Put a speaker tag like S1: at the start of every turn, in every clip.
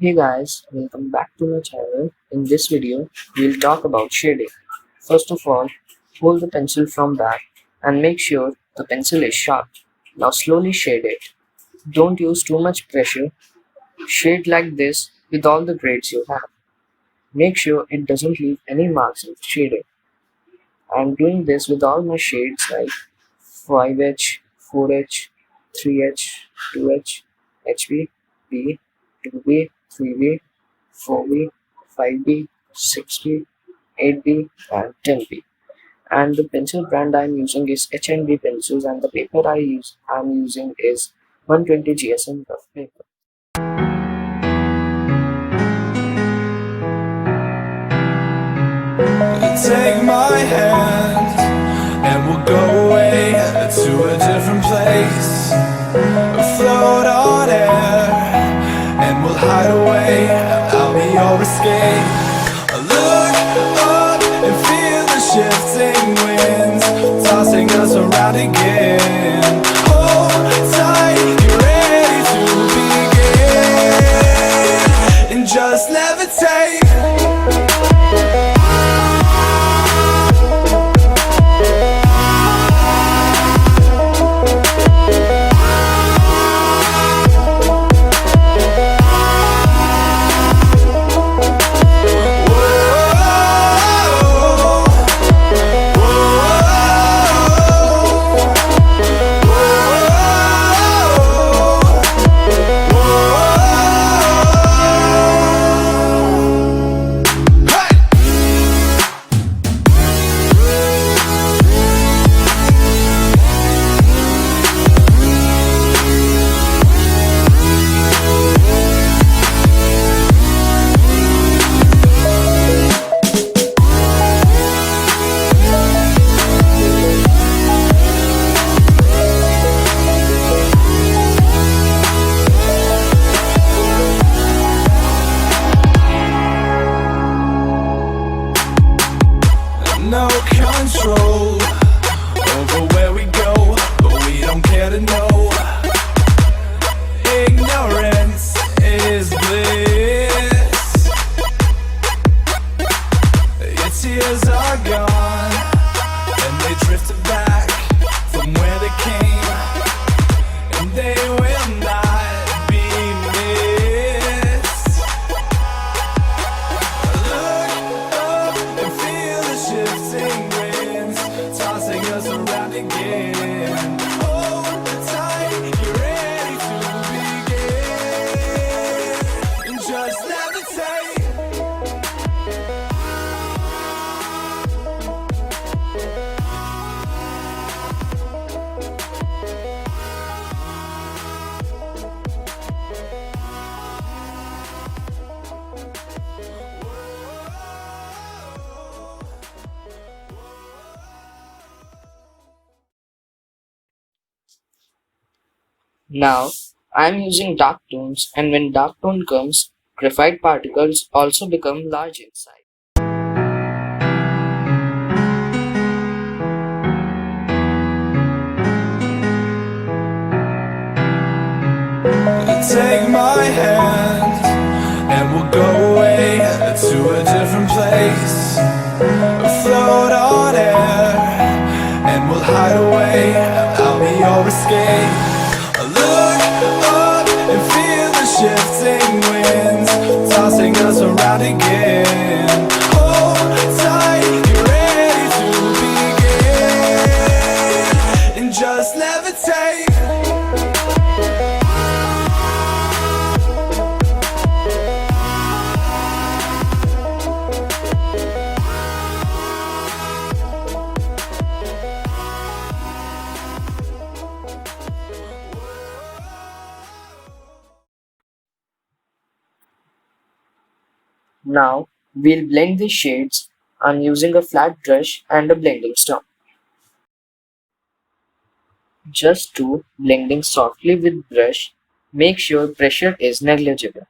S1: Hey guys, welcome back to my channel. In this video, we'll talk about shading. First of all, hold the pencil from back and make sure the pencil is sharp. Now slowly shade it. Don't use too much pressure. Shade like this with all the grades you have. Make sure it doesn't leave any marks in shading. I'm doing this with all my shades like 5H, 4H, 3H, 2H, HB, B, 2B, 3B, 4B, 5B, 6B, 8B, and 10B. And the pencil brand I'm using is HNB pencils, and the paper I'm using is 120 GSM rough paper.
S2: Take my hand and we'll go away to a different place. Float on air and we'll hide away. I'll be your escape. Look up and feel the shifting winds tossing us around again. Hold tight, get ready to begin and just levitate. No control over where we go, but we don't care to know. Ignorance is bliss. Your tears are gone, and they drifted back from where they came, and they will not be missed. Look up and feel the shifting winds tossing us around again. Hold tight, get ready to begin and just levitate.
S1: Now, I'm using dark tones, and when dark tone comes, graphite particles also become large in size.
S2: Take my hand and we'll go away to a different place. Float on air and we'll hide away. I'll be your escape. Look up and feel the shifting winds tossing us around again. Hold tight, get ready to begin and just levitate.
S1: Now, we'll blend the shades. I'm using a flat brush and a blending stump. Just do blending softly with brush. Make sure pressure is negligible.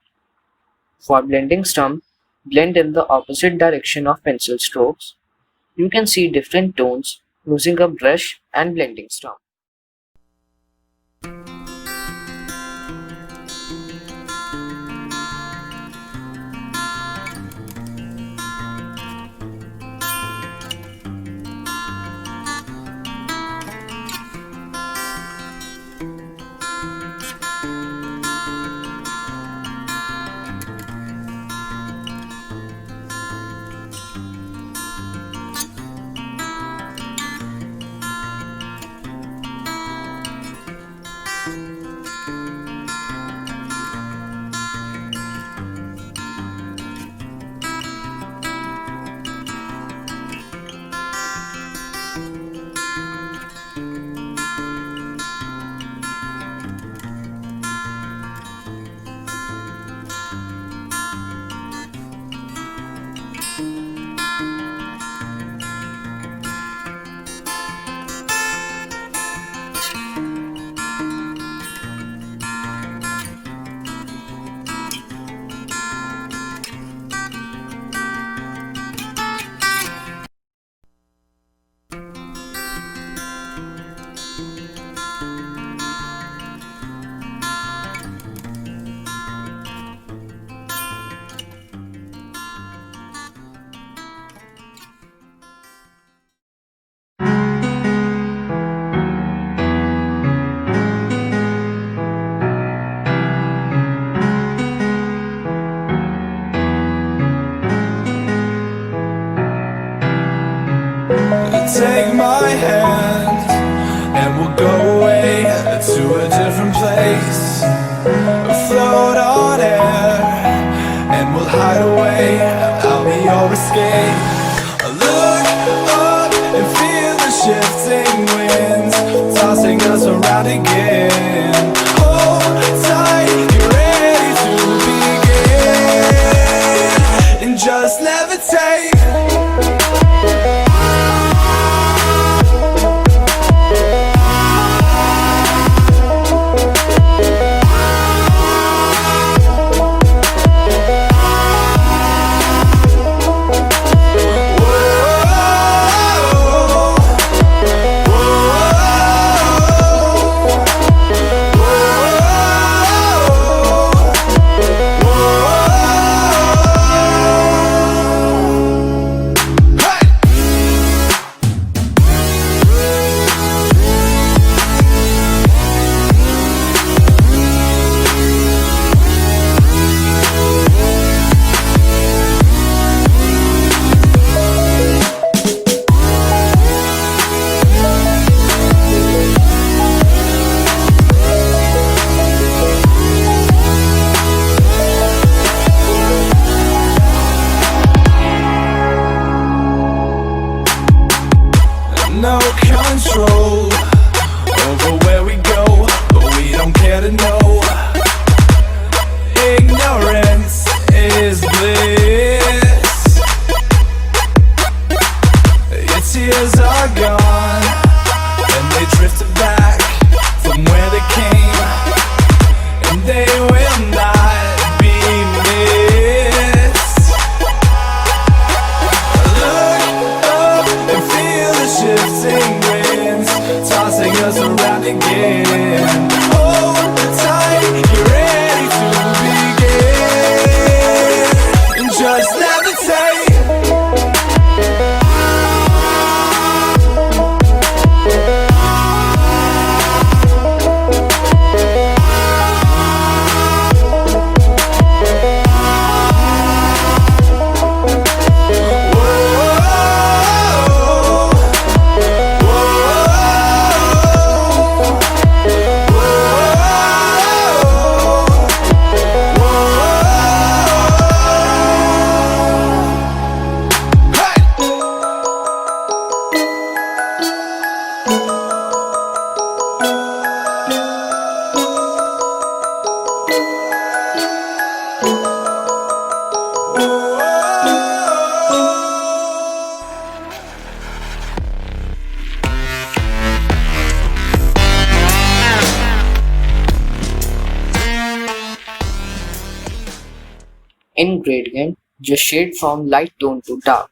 S1: For blending stump, blend in the opposite direction of pencil strokes. You can see different tones using a brush and blending stump.
S2: Take my hand and we'll go away to a different place. Float on air and we'll hide away. I'll be your escape. Look up and feel the shifting winds tossing us around again. Hold tight, get ready to begin, and just levitate. No control over where we go, but we don't care to know. Ignorance is bliss. Your tears are gone, and they drifted back from where they came, and they will not be missed. Look up and feel the shifting winds tossing us around again. Hold tight, get ready to begin, and just levitate.
S1: In gradient, just shade from light tone to dark.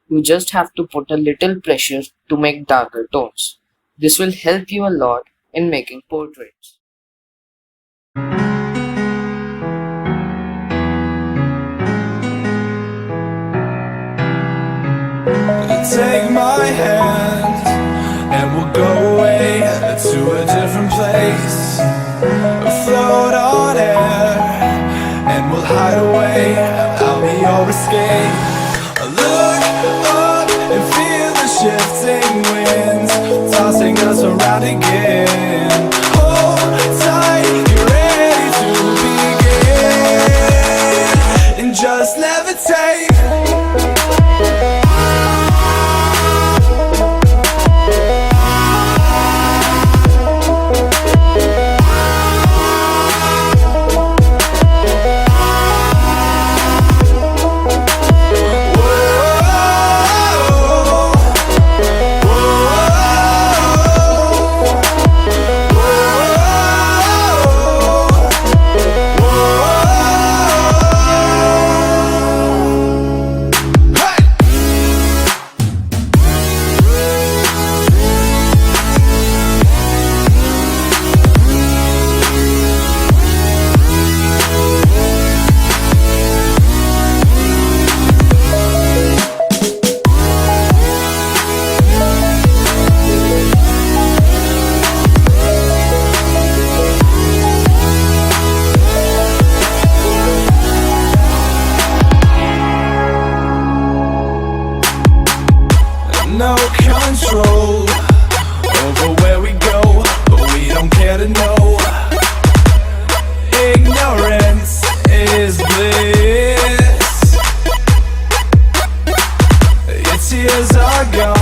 S1: You just have to put a little pressure to make darker tones. This will help you a lot in making portraits.
S2: Take my hand and we'll go away to a different place. Float on air and we'll hide away. I'll be your escape. Look up and feel the shifting winds tossing us around again. Hold tight, get ready to begin, and just levitate. bliss. Your tears are gone.